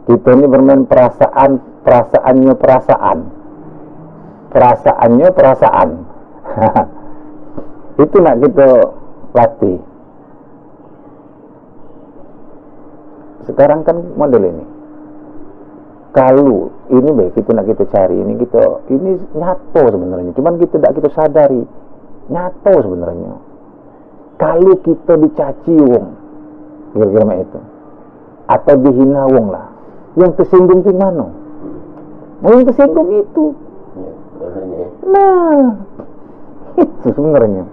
Kita ini bermain perasaan, perasaannya perasaan. Perasaannya perasaan. Itu nak kita latih. Sekarang kan model ini. Kalau ini baik kita nak kita cari, ini nyato sebenarnya. Cuman kita tidak kita sadari. Nyato sebenarnya. Kalau kita dicaci wong, kira-kira itu, atau dihina wong lah, yang tersinggung itu mana? Yang tersinggung itu. Nah, itu sebenarnya.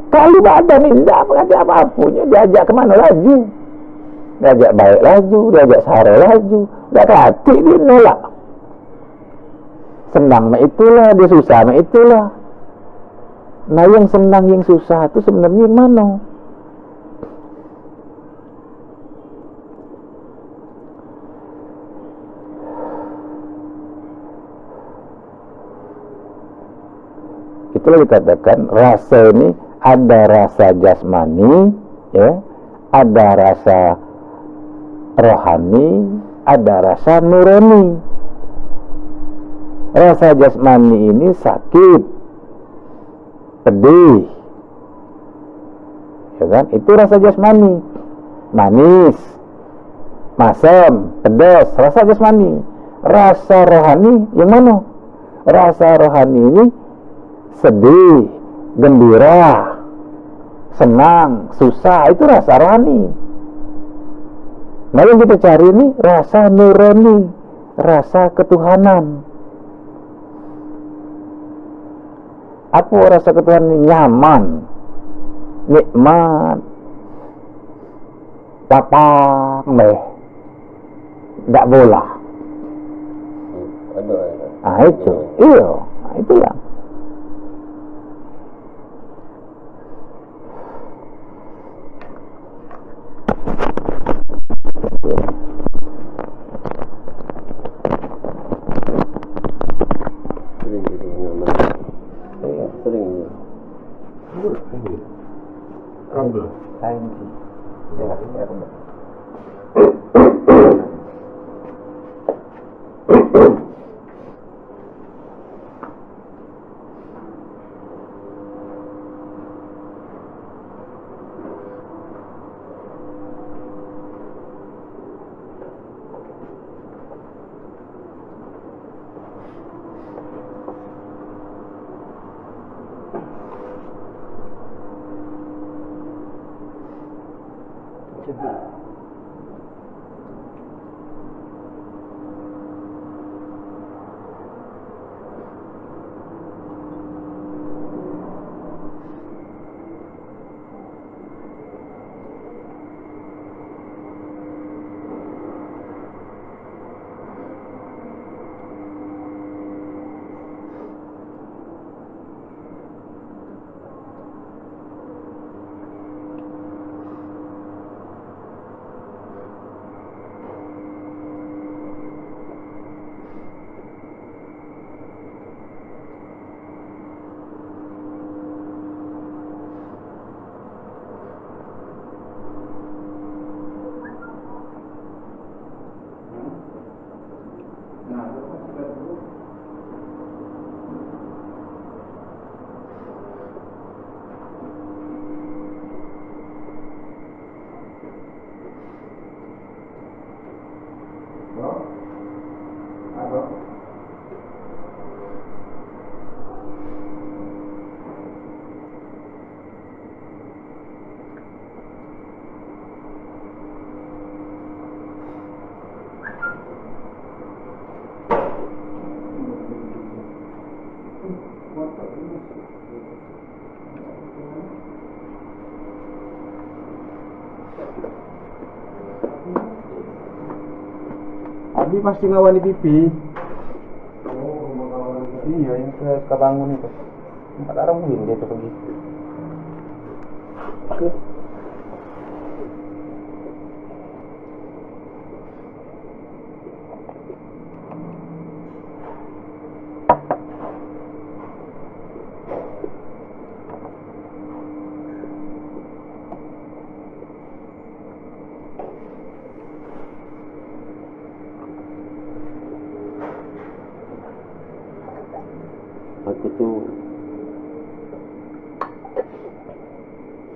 Kalau badan ini tidak mengerti apa-apa, diajak kemana laju, diajak baik laju, diajak sare laju, tidak hati dia nolak. Senang mah itulah, dia susah mah itulah. Nah yang senang yang susah itu sebenarnya mana? Itulah dikatakan rasa ini ada rasa jasmani, ya, ada rasa rohani, ada rasa nurani. Rasa jasmani ini sakit, pedih, ya kan? Itu rasa jasmani. Manis, masam, pedas, rasa jasmani. Rasa rohani yang mana? Rasa rohani ini sedih, gembira, senang, susah, itu rasa rohani. Nah yang kita cari ini rasa nurani, rasa ketuhanan. Apa rasa ketuhanan? Nyaman, nikmat, lapang, tidak bola. Itu, iya, itulah. Abi pasti ngawani pipi. Iya, yang suka bangun itu. 4 orang mungkin dia tuh pergi. Oke.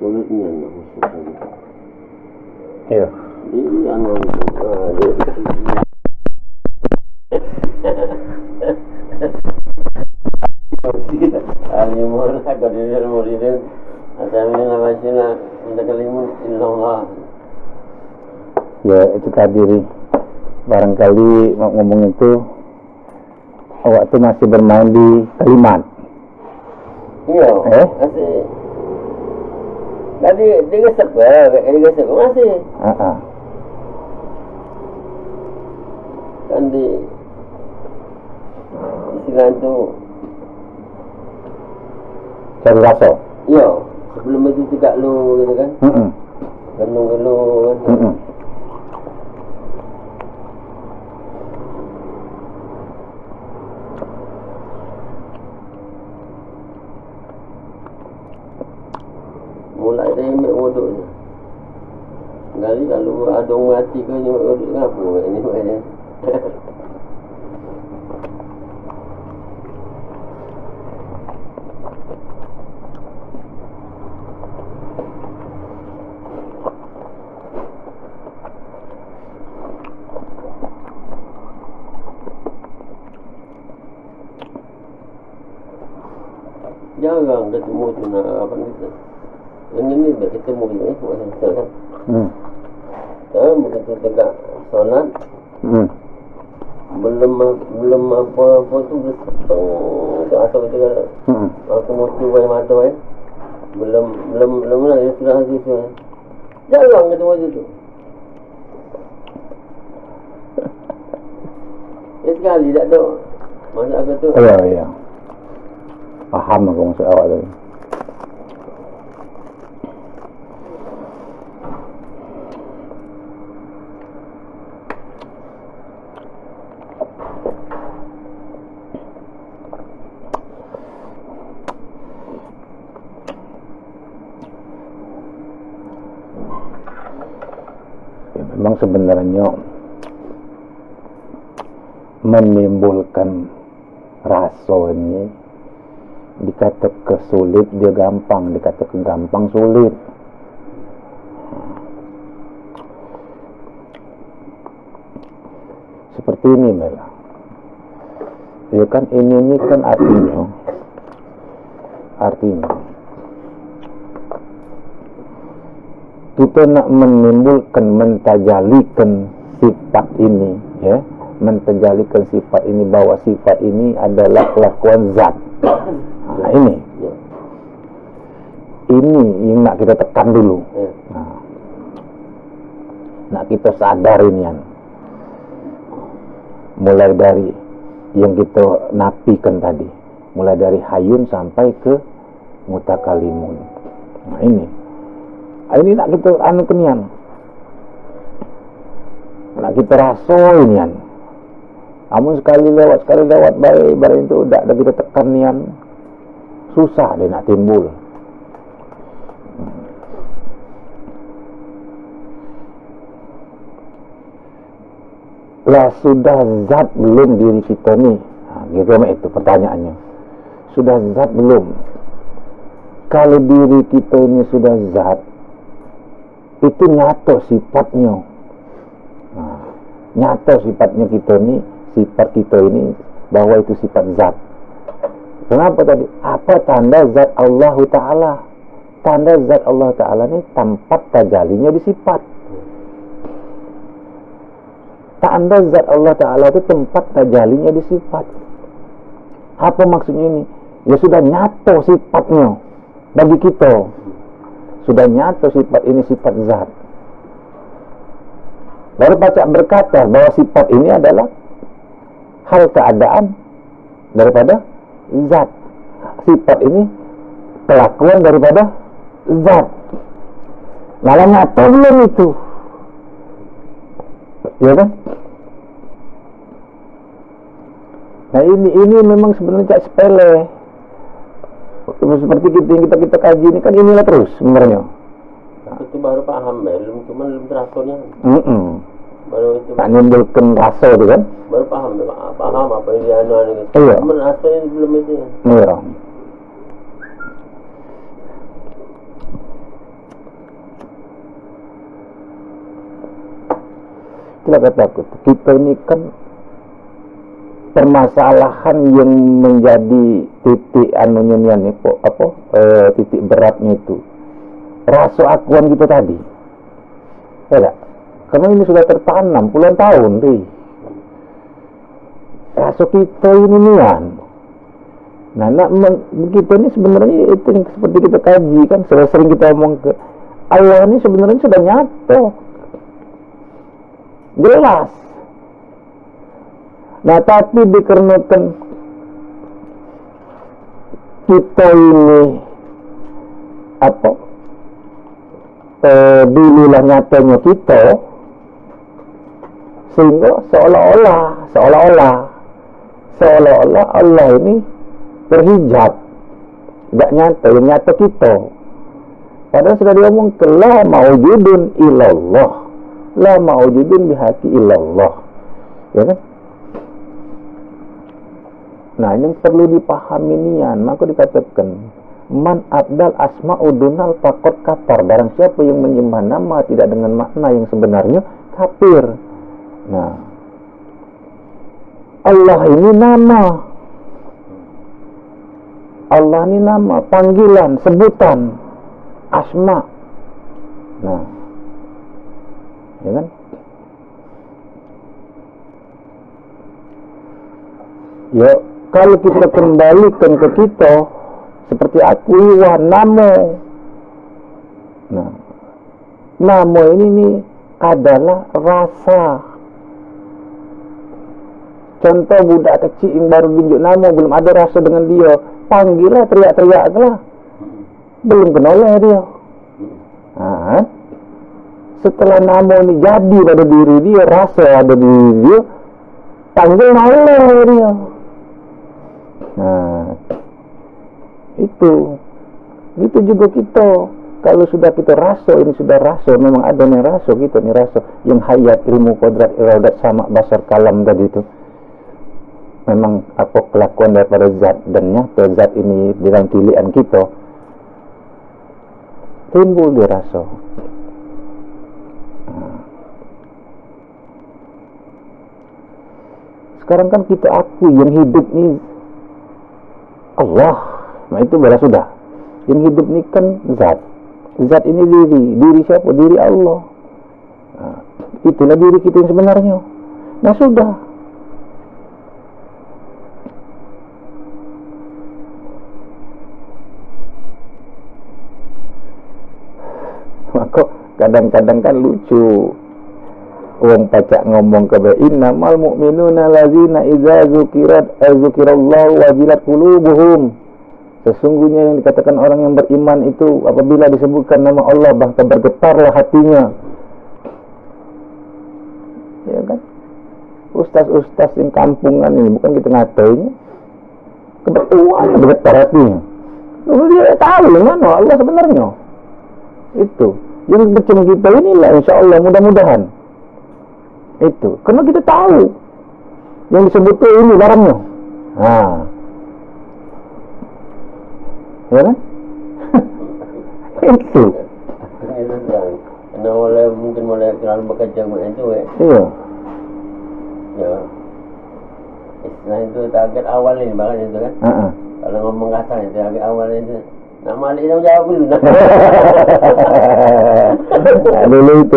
sulitnya nak masuk lagi. Iya. Ini anu dia alimul akadir muridin asamina masina mentakalimun illallah. Ya itu tadi barangkali mau ngomong itu waktu masih bermain di Kalimat. Iya. Masih. Tadi dia gesek masih. Kan di istilah itu Cari raso. iya, sebelum itu tidak lu gitu kan. Gelung-gelung kan. Mulai dari ambil wuduk je. Kali kalau ada orang mati ke ambil wuduk ngapa ini maknanya. Jarang ketemu tu nak apa kita. Yang ini dah ketemu ni masa kan. Begitu tegak solat. Belum apa tu bersong ke asal kita kan. Aku motu banyak mata belum lah dia sudah habis tu. Jarang ketemu tu. Sekali tak ada. Masa aku tu. Iya. Paham aku maksud awak tadi. Ya, memang sebenarnya menimbulkan rasa ini dikata ke sulit dia gampang, dikata ke gampang sulit. Seperti ini Mela. Ya kan ini kan artinya kita nak menimbulkan, mentajalikan sifat ini, ya, mentajalikan sifat ini bahwa sifat ini adalah kelakuan zat. Nah, ini yang nak kita tekan dulu. Nak kita sadar ini kan. Mulai dari yang kita nafikan tadi, mulai dari hayun sampai ke mutakalimun. Nah, ini nak kita kenian. Nak kita rasa ini kan. Namun sekali lewat baik itu udah kita tekan nian. Susah dia nak timbul. Lah sudah zat belum diri kita ni? Gitu itu pertanyaannya. Sudah zat belum? Kalau diri kita ini sudah zat, itu nyata sifatnya. Nyata sifatnya kita ni, sifat kita ini bahwa itu sifat zat. Kenapa tadi? Apa tanda zat Allah Ta'ala? Tanda zat Allah Ta'ala ni tempat tajalinya di sifat. Tanda zat Allah Ta'ala itu tempat tajalinya di sifat. Apa maksudnya ini? Ya sudah nyata sifatnya bagi kita. Sudah nyata sifat ini sifat zat. Baru baca berkata bahwa sifat ini adalah hal keadaan daripada zat. Sifat ini kelakuan daripada zat. Malah nyata belum itu? Ya kan? Nah ini memang sebenarnya cak sepele. Seperti kita kaji ini kan inilah terus sebenarnya. Itu baru paham cuma belum terasanya. Baru itu tak nimbulkan rasa itu kan. Baru paham apa yang dia anu gitu. Iya. Cuma rasanya belum itu. Iya. Itulah kataku, kita ini kan permasalahan yang menjadi titik anunya nih, titik beratnya itu rasa akuan kita tadi, ya tak? Karena ini sudah tertanam puluhan tahun, rasa kita ini nian. Nah, kita ini sebenarnya itu yang seperti kita kaji kan, sering kita omong ke Allah ini sebenarnya sudah nyata, jelas. Nah, tapi dikarenakan kita ini dululah nyatanya kita, sehingga seolah-olah Allah ini terhijab, tidak nyata, yang nyata kita. Padahal sudah diomong la maujudun illallah, la maujudun bihaqi illallah, ya kan? Nah, ini perlu dipahami nian. Maka dikatakan man abdal asma'u dunal faqad kafar. Barang siapa yang menyembah nama tidak dengan makna yang sebenarnya, kafir. Nah, Allah ini nama, Allah ini nama, panggilan, sebutan, asma. Nah, ya kan? Ya, kalau kita kembalikan ke kita seperti aku wa namo. Nah, namo ini nih adalah rasa. Contoh budak kecil yang baru tunjuk nama, belum ada rasa dengan dia, panggillah, teriak-teriaklah, belum kenal dia. Nah, setelah nama ini jadi pada diri dia, rasa ada di diri dia, panggil Allah dia. Nah, itu juga kita. Kalau sudah kita rasa, ini sudah rasa, memang ada nih rasa kita, nih rasa yang hayat, ilmu, kodrat, iradat, sama, basar, kalam tadi itu. Memang apa kelakuan daripada zat, dan nyata zat ini dalam pilihan kita timbul di rasa. Sekarang kan kita akui yang hidup ini Allah. Nah, itu baru sudah. Yang hidup ini kan zat. Zat ini diri siapa? Diri Allah. Nah, itulah diri kita yang sebenarnya. Nah, sudah. Maka kadang-kadang kan lucu wong pacak ngomong ke innamal mu'minuna allazina idza dzukirallahu wajilat qulubuhum. Sesungguhnya yang dikatakan orang yang beriman itu apabila disebutkan nama Allah bahkan bergetarlah hatinya. Ya kan? Ustaz-ustaz yang kampungan ini bukan kita ngatainnya, kebetulan bergetar hatinya. Lalu dia tahu mana Allah sebenarnya. Itu yang macam kita inilah insyaallah mudah-mudahan itu karena kita tahu yang disebut ini barangnya. Nah, ya kan? Itu karena mungkin terlalu bekerja macam itu iya ya, istilah itu target awal ini bahkan itu kan. Kalau ngomong kasar itu target awal itu. Nak malik dah jawab dulu dah. Dulu itu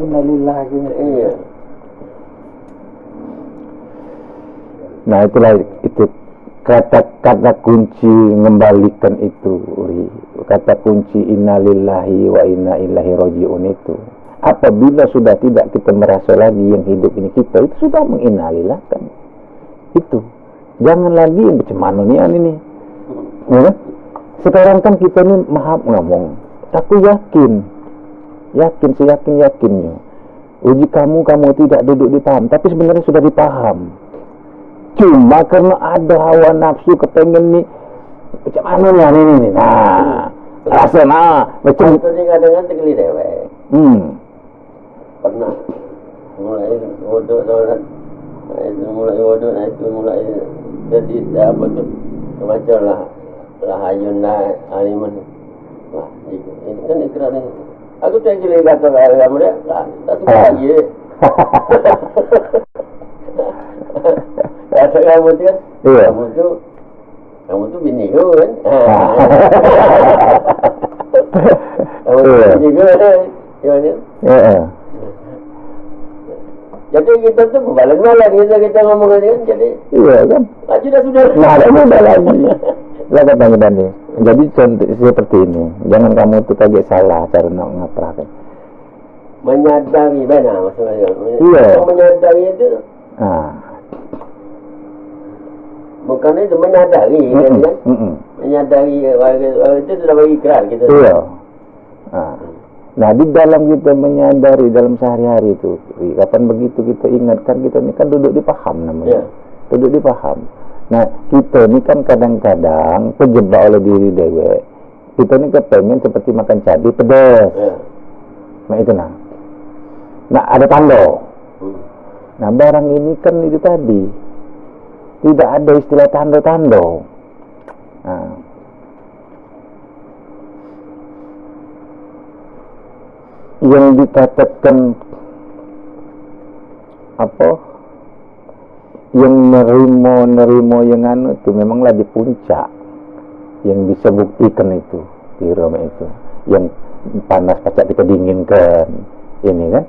innalillah gitu. Iya. Nah, itulah itu kata kunci mengembalikan itu, kata kunci innalillahi wa inna ilaihi rajiun itu. Apabila sudah tidak kita merasa lagi yang hidup ini kita, itu sudah menginnalillahkan. Itu. Jangan lagi yang bagaimana ini. Ya? Sekarang kan kita ini maaf ngomong, aku yakin seyakin-yakinnya uji kamu tidak duduk di paham, tapi sebenarnya sudah dipaham. Cuma karena ada hawa nafsu kepengen nih macam mana ini. Nah, rasa macam itu kadang-kadang tegeli dewek. Pernah mulai bodoh solat, mulai jadi apa tuh macam lah hayunna aliman. Wah, ini kan ikrar ni. Aku tak kira kata kamu dia. Tak suka lagi. Kata kamu tu kan, Iya. kamu tu bini kau kan? Kamu tu Iya. bini kau kan? Gimana? Heeh. Jadi kita tu berbalan-balan kita ngomong kan, jadi Iya kan? sudah. Nah, ada mudah lagi. Lah katanya Dani. Jadi contoh seperti ini. Jangan kamu tuh kaget salah cara nak ngaprakan. Menyadari mana maksudnya? Iya. Menyadari itu Ah. bukan itu menyadari kan? Menyadari orang itu sudah bagi ikrar kita. Iya. Nah, di dalam kita menyadari dalam sehari-hari itu, kapan begitu kita ingatkan, kita ini kan duduk di paham namanya. Iya. Duduk di paham. Nah, kita ini kan kadang-kadang terjebak oleh diri dewek. Kita ini kepengen seperti makan cabai pedas. Ya. Nah, itu nah. Nah, ada tanda. Nah, barang ini kan itu tadi. Tidak ada istilah tanda-tanda. Nah. Yang dikatakan apa? Yang nerimo yang anu itu memanglah di puncak. Yang bisa buktikan itu, Irama itu. Yang panas pacak kita dinginkan. Ini kan.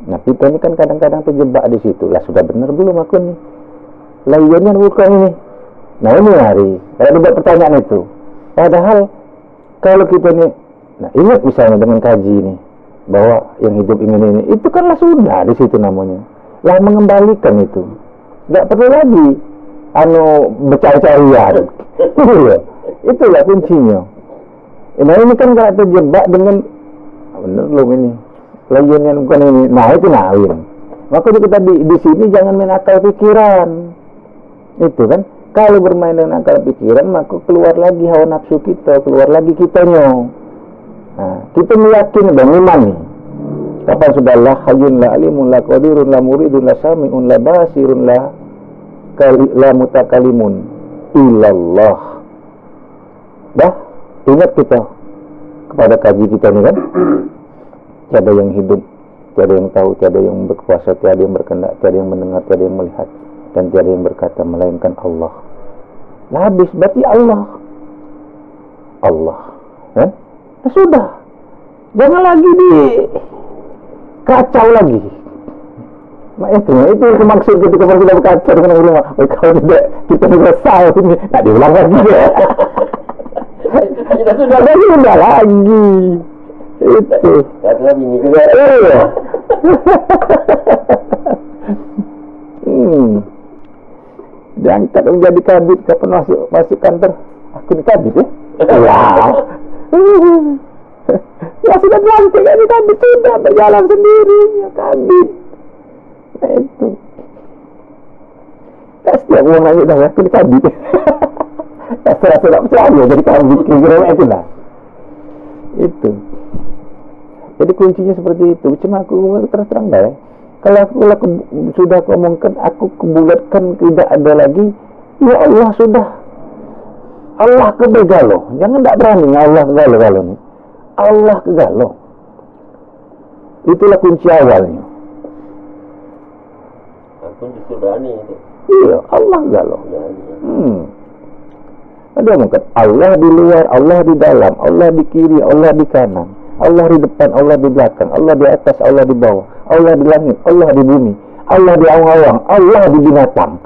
Nah, kita ini kan kadang-kadang terjebak di situ. Lah, sudah benar belum aku nih? Lah, iya nih bukan ini. Nah, ini hari. Kalau dibuat pertanyaan itu. Padahal kalau kita nih, nah ingat misalnya dengan kaji ini, bahwa yang hidup ini, itu kanlah sudah di situ namanya. Lah, mengembalikan itu. Nggak perlu lagi bercari-carian. Itulah kuncinya. Nah, ini kan kalau terjebak dengan bener belum ini. Layan yang bukan ini. Nah, itu nawin. Maka kita di sini jangan main akal pikiran. Itu kan. Kalau bermain dengan akal pikiran, maka keluar lagi hawa nafsu kita, keluar lagi kitanya. Nah, kita meyakini dan iman nih. Kapan sudah la hayyun la alimun la qadirun la muridun la sami'un la basirun la mutakalimun illallah. Dah, ingat kita kepada kaji kita nih kan. Tiada yang hidup, tiada yang tahu, tiada yang berkuasa, tiada yang berkehendak, tiada yang mendengar, tiada yang melihat, dan tiada yang berkata melainkan Allah. Nah, habis berarti Allah. Kan? Nah, sudah. Jangan lagi kacau lagi. Nah, itu maksud ketika sudah berkacau dengan rumah. Kalau tidak kita selesai ini, nah diulang lagi ya. Sudah lagi. Itu. Kata bini juga. Iya. Diangkat menjadi kabit, kapan masuk kantor? Aku ini kabit ya? Ya sudah dilantik ini kabit, sudah berjalan sendirinya kabit. Nah itu. Tak setiap orang nanya dah, aku ini kabit. Tak serasa tak percaya jadi kabit, kira-kira itu lah. Itu. Jadi kuncinya seperti itu. Cuma aku terus terang dah. Kalau aku sudah omongkan, aku kebulatkan tidak ada lagi. Ya Allah sudah. Allah kegalo. Jangan tak berani Allah kegalo ni. Allah kegalo. Itulah kunci awalnya. Aku justru berani itu. Iya, Allah kegalo. Ada mungkin Allah di luar, Allah di dalam, Allah di kiri, Allah di kanan. Allah di depan, Allah di belakang, Allah di atas, Allah di bawah, Allah di langit, Allah di bumi, Allah di awang-awang, Allah di binatang.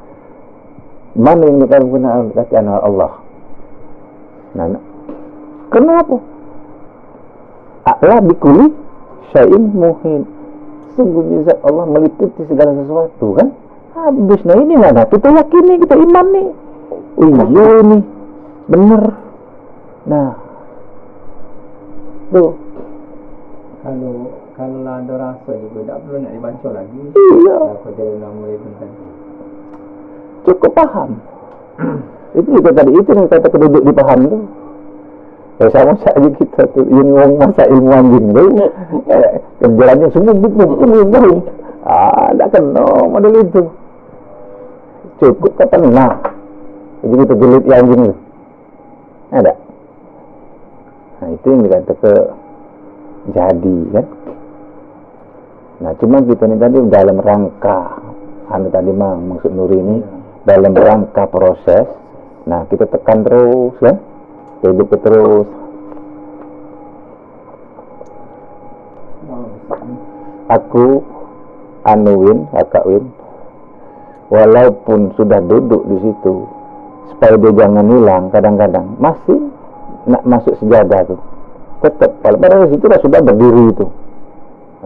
Mana yang kita gunakan kata Allah? Nah, kenapa? Allah bikuli syai'in muhin. Sungguhnya zat Allah meliputi segala sesuatu kan? Habis, nah ini mana? Kita yakini, kita iman nih. Oh iya nih, bener. Nah, tuh. Kalau ada rasa juga tak perlu nak dibaca lagi. Iya. Aku jadi nak mulai tentang. Cukup paham. Itu juga tadi itu yang kata keduduk di paham tu. Ya sama saja kita tu yang orang masa ilmu anjing tu. Kerjaannya semua belum. Tak kena model itu. Cukup kata nah. Jadi kita jelit anjing tu. Ada. Nah itu yang dikata ke jadi kan. Nah, cuma kita ini tadi dalam rangka tadi maksud Nuri ini dalam rangka proses. Nah, kita tekan terus kan, hidup terus. Aku Kakak Win, walaupun sudah duduk di situ, supaya dia jangan hilang, kadang-kadang masih nak masuk sejadah tuh, tetap. Padahal di situ sudah berdiri itu.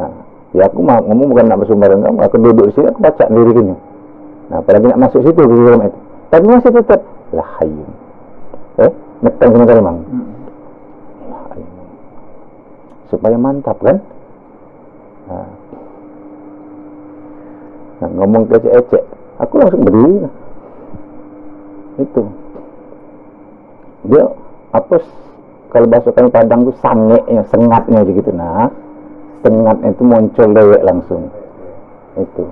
Nah, ya aku mau ngomong bukan nak bersumberan kamu, aku duduk di sini, aku baca dirinya. Nah, apalagi nak masuk situ ke dalam itu, tapi masih tetap lah hayu. Nekan kena memang. Supaya mantap kan? Nah, ngomong kecek-ecek, aku langsung berdiri. Itu dia apa? Kalau bahasa kami Padang tuh sangeknya, sengatnya gitu. Nah, sengatnya itu muncul dewek langsung. Itu.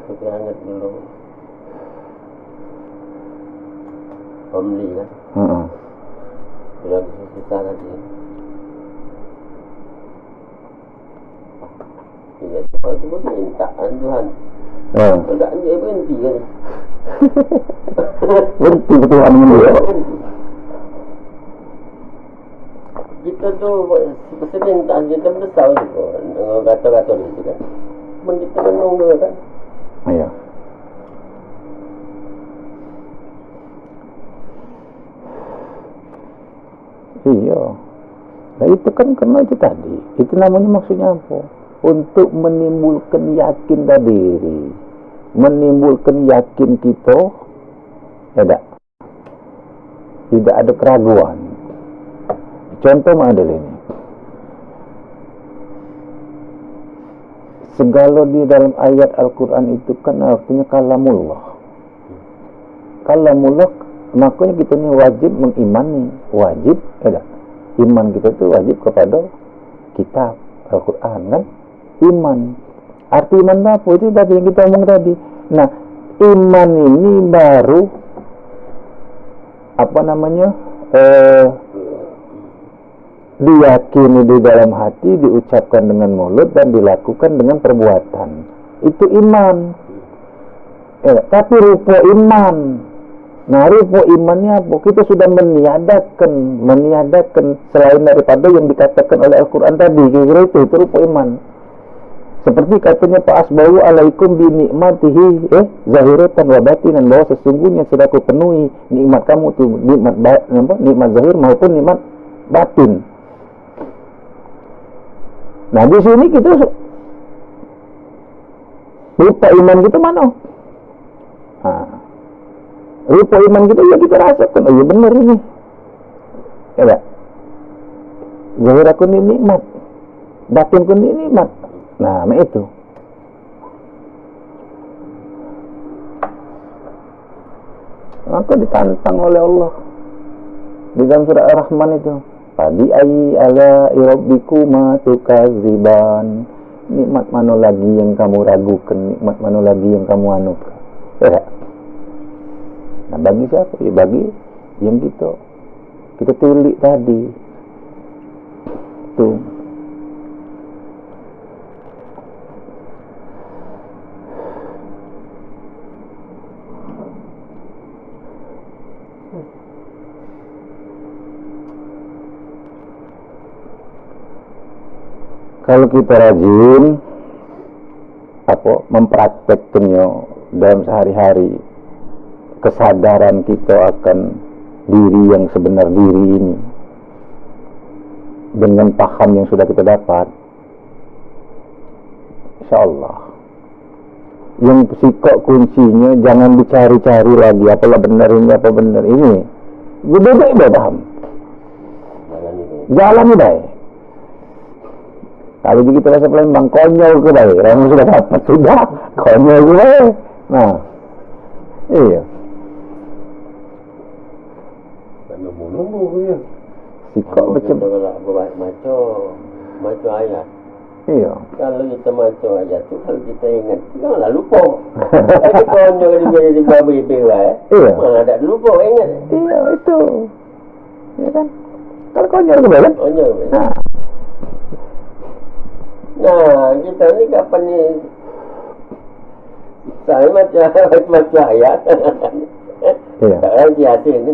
Aku ingat dulu Omli kan. Sudah susah tadi. Iya, cuma mintaan Tuhan. Tidak anjay berhenti kan. Berhenti betul ini ya. Kita tuh permintaan kita besar juga dengan kata-kata itu kan. Cuma kita menunggu kan. Iya. Iya. Nah itu kan karena itu tadi. Itu namanya maksudnya apa? Untuk menimbulkan yakin diri, menimbulkan yakin kita, tidak ada keraguan. Contoh adalah ini, segala di dalam ayat Al-Quran itu kan artinya kalamullah. Kalamullah, makanya kita ini wajib mengimani, wajib, iman kita itu wajib kepada kitab Al-Quran kan? Iman. Arti iman apa? Itu tadi yang kita omong tadi. Nah, iman ini baru diyakini di dalam hati, diucapkan dengan mulut dan dilakukan dengan perbuatan. Itu iman. Tapi rupa iman. Nah, rupa imannya apa? Kita sudah meniadakan selain daripada yang dikatakan oleh Al-Quran tadi. Kira-kira itu rupa iman. Seperti katanya Pak Asbahu alaikum bi nikmatihi zahiratan wa batinan, bahwa sesungguhnya sudah aku penuhi nikmat kamu tu, nikmat zahir maupun nikmat batin. Nah, di sini kita rupa iman kita mana? Rupa iman kita ya kita rasakan, oh iya benar ini. Ya, zahir aku ini nikmat, batin aku ini nikmat. Nah, itu. Maka ditantang oleh Allah di dalam surah Ar-Rahman itu. Fabi ayyi ala'i rabbikuma tukadziban. Nikmat mana lagi yang kamu ragukan? Nikmat mana lagi yang kamu anukan? Ya. Nah, bagi siapa? Ya bagi yang kita tulis tadi. Tuh. Kalau kita rajin mempraktekkannya dalam sehari-hari, kesadaran kita akan diri yang sebenar diri ini dengan paham yang sudah kita dapat, insyaallah yang psikok kuncinya jangan dicari-cari lagi apalah benar ini, apa benar ini, betul-betul paham, jalan ini baik. Kalau kita rasa Palembang konyol ke baik, orang sudah dapat sudah konyol ke baik. Nah, iya. Nunggu ya. Sikap macam kalau maco ayat. Iya. Kalau kita maco ayat tu, kalau kita ingat, janganlah lupa. Kalau konyol di babi bewa, iya. malah tak lupa ingat. Iya itu, ya kan? Kan konyol ke kan? Konyol. Nah, Nah, kita ni kapan ni? Saya macam ayat. iya. Tak Yasin ni.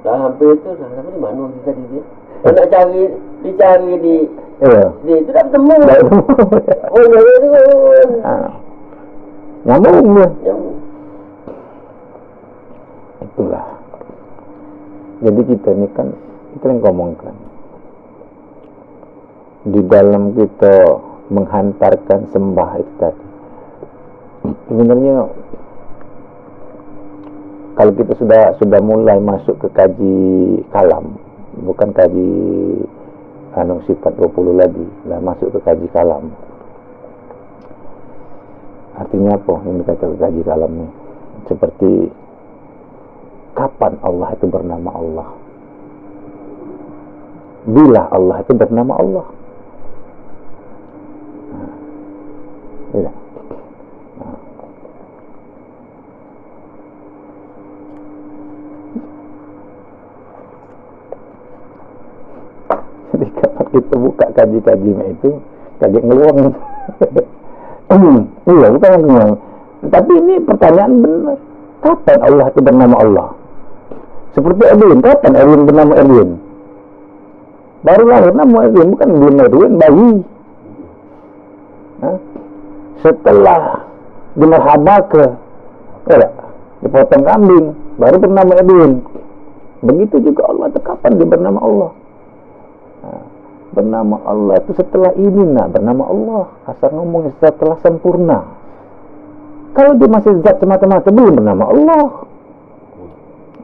Dah hampir tu dah lama di mana kita tadi dia? Kalau nak dicari di Iya. itu tak bertemu. Tak ketemu. Oh, dia tu. Nyambung dia. Yang Itulah. Jadi kita ni kan, kita yang ngomongkan. Di dalam kita menghantarkan sembah itu tadi. Sebenarnya kalau kita sudah mulai masuk ke kaji kalam, bukan kaji sifat 20 lagi, dah masuk ke kaji kalam. Artinya apa yang dikatakan kaji kalam ni? Seperti kapan Allah itu bernama Allah? Bila Allah itu bernama Allah? Tidak. Jadi kapan kita buka kaji-kaji itu kaget ngeluang. Iya, bukan yang ngeluang. Tapi ini pertanyaan benar. Kapan Allah itu bernama Allah? Seperti Erwin, kapan Erwin bernama Erwin? Baru lahir nama Erwin, bukan belum Erwin, bayi. Setelah dimerhabake, dipotong kambing, baru bernama Erwin. Begitu juga Allah itu kapan dia bernama Allah? Bernama Allah itu setelah ini bernama Allah. Asal ngomong setelah sempurna. Kalau dia masih zat semata-mata belum bernama Allah.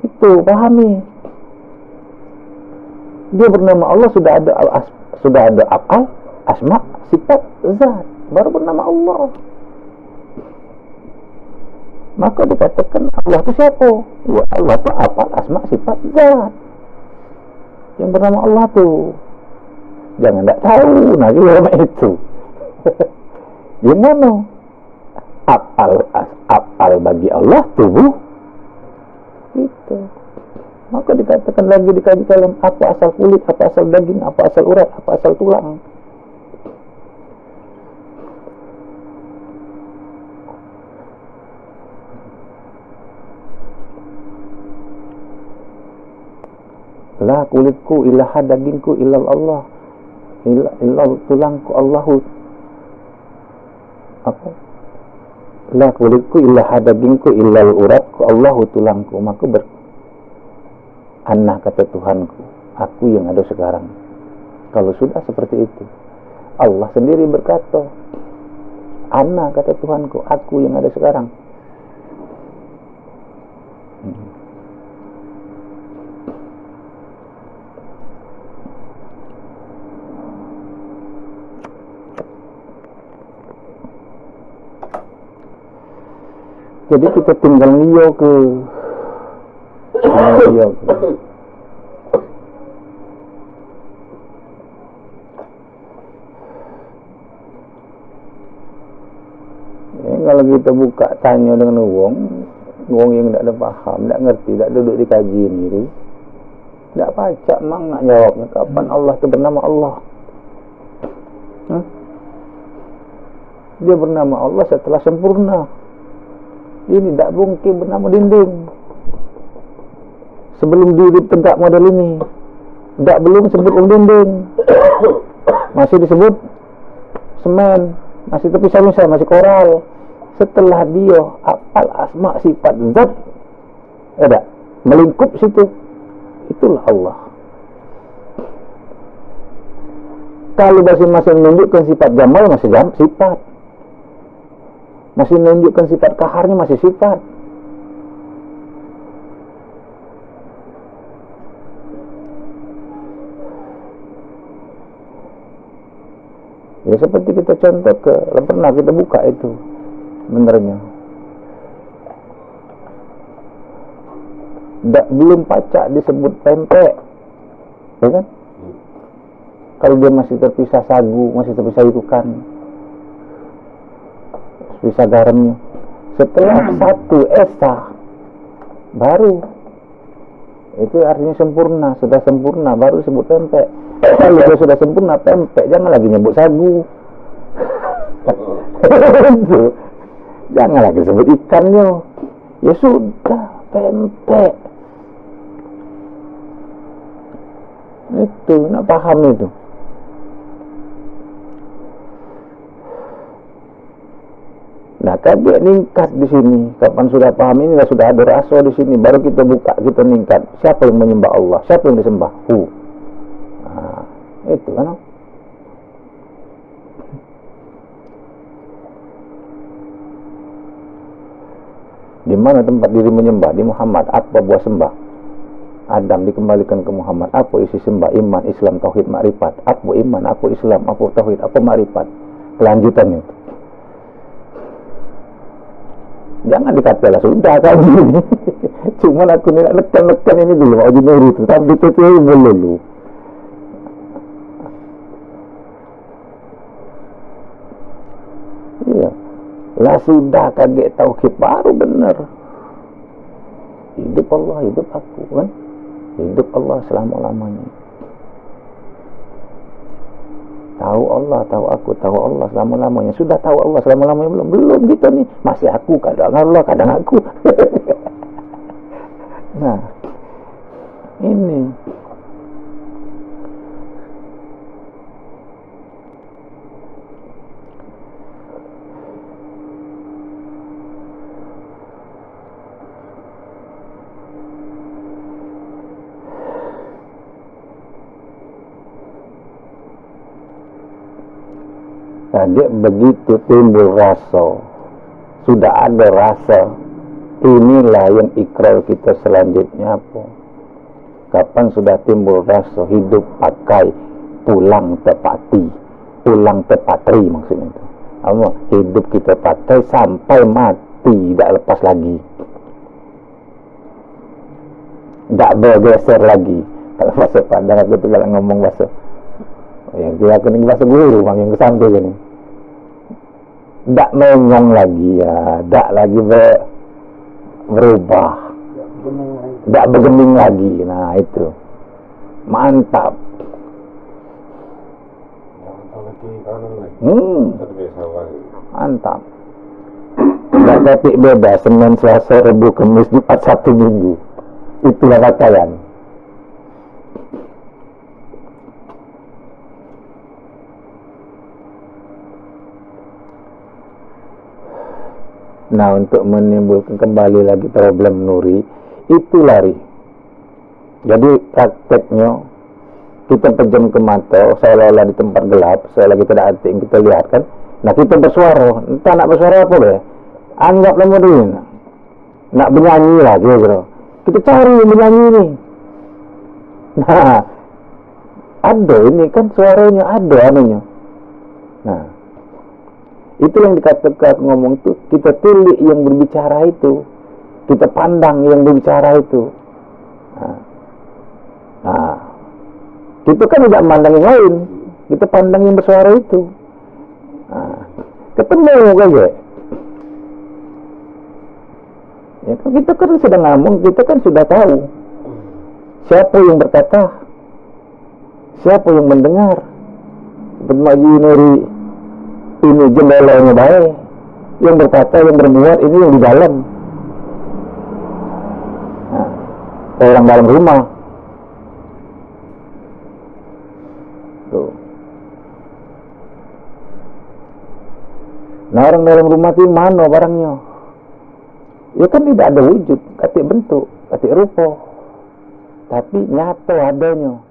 Itu pahami. Dia bernama Allah sudah ada akal, asma, sifat, zat, baru bernama Allah. Maka dikatakan Allah itu siapa? Ya Allah itu akal, asma, sifat, zat. Yang bernama Allah tu. Jangan tak tahu lagi nama itu. Yang mana? Apal bagi Allah tubuh. Itu. Maka dikatakan lagi dikaji kalam, apa asal kulit, apa asal daging, apa asal urat, apa asal tulang. La kulitku ilaha dagingku ilal Allah. Ilal tulangku Allahu. Apa? La kulitku ilaha dagingku ilal uratku Allahu tulangku. Maka Anna kata Tuhanku, aku yang ada sekarang. Kalau sudah seperti itu, Allah sendiri berkata, Anna kata Tuhanku, aku yang ada sekarang. Jadi kita tinggal liyo ke kalau kita buka tanya dengan wong yang tidak ada paham, tidak ngerti, tidak duduk di kaji ini, tidak baca, mang nak jawabnya kapan Allah itu bernama Allah. Dia bernama Allah setelah sempurna. Ini tidak mungkin bernama dinding. Sebelum diri tegak model ini, tidak belum sebut dinding, masih disebut semen, masih terpisah-pisah, masih koral. Setelah dia apal asma sifat zat, ada melingkup situ, itulah Allah. Kalau masing-masing menunjukkan sifat jamal, masih sifat, masih menunjukkan sifat kaharnya, masih sifat. Ya seperti kita contoh pernah kita buka itu sebenarnya. Belum pacak disebut pempek, ya kan? Kalau dia masih terpisah sagu, masih terpisah ikan, terpisah garamnya. Setelah satu esa, baru Itu artinya sempurna, sudah sempurna baru disebut pempek. Kalau dia sudah sempurna pempek, jangan lagi nyebut sagu. Itu. Jangan lagi sebut ikannya. Ya sudah, pempek. Itu, nak paham itu. Nah, kadek ningkat di sini. Kapan sudah paham ini, sudah ada rasa di sini, baru kita buka, kita ningkat. Siapa yang menyembah Allah? Siapa yang disembah? Nah, itu kan. Di mana tempat diri menyembah? Di Muhammad. Apa buah sembah? Adam dikembalikan ke Muhammad. Apa isi sembah? Iman, Islam, tauhid, makrifat. Apa iman, apa Islam, apa tauhid, apa makrifat? Kelanjutannya. Jangan dikatalah sudah kan ini. Cuman aku nak nekan ini dulu. Oji Nuri itu sampai itu dulu. Iya. Lah sudah kaget tauhid baru benar. Hidup Allah, hidup aku kan. Hidup Allah selama-lamanya. Tahu Allah, tahu aku, tahu Allah selama-lamanya. Sudah tahu Allah selama-lamanya belum? Belum gitu nih. Masih aku, kadang Allah, kadang aku. Nah, ini. Tadi begitu timbul rasa, sudah ada rasa, inilah yang ikrar kita selanjutnya apa? Kapan sudah timbul rasa, hidup pakai pulang tepati, pulang tepatri maksudnya itu. Apa? Hidup kita pakai sampai mati, tidak lepas lagi, tidak bergeser lagi. Kalau bahasa Padang aku tuh kalau ngomong bahasa, ya dia aku bahasa guru, yang kesamping ini. Tak menyong lagi ya, tak lagi berubah, tak bergeming lagi. Nah itu mantap. Mantap. Tak ketik beda Senin, Selasa, Rabu, Kamis, Jumat, Sabtu, Minggu. Itulah pakaian. Nah, untuk menimbulkan kembali lagi problem nuri, itu lari. Jadi prakteknya kita pejam ke mata, seolah-olah di tempat gelap, seolah kita tidak hati yang kita lihat kan. Nah, kita bersuara, entah nak bersuara apa deh. Anggaplah modulin, nak bernyanyi lah, kira-kira. Kita cari bernyanyi ini. Nah, ada ini kan suaranya, ada anunya. Nah, itu yang dikatakan ngomong itu, kita tilik yang berbicara itu, kita pandang yang berbicara itu. Nah, kita kan tidak memandang yang lain, kita pandang yang bersuara itu. Nah, ketemu kan ya? Ya kan kita kan sudah ngomong, kita kan sudah tahu siapa yang berkata, siapa yang mendengar. Seperti Maji Nuri, ini jendelanya baik, yang berkata, yang berbuat ini yang di dalam. Nah, orang dalam rumah tuh. Nah, orang dalam rumah itu mana barangnya? Ya kan tidak ada wujud, katik bentuk, katik rupa, tapi nyata adanya.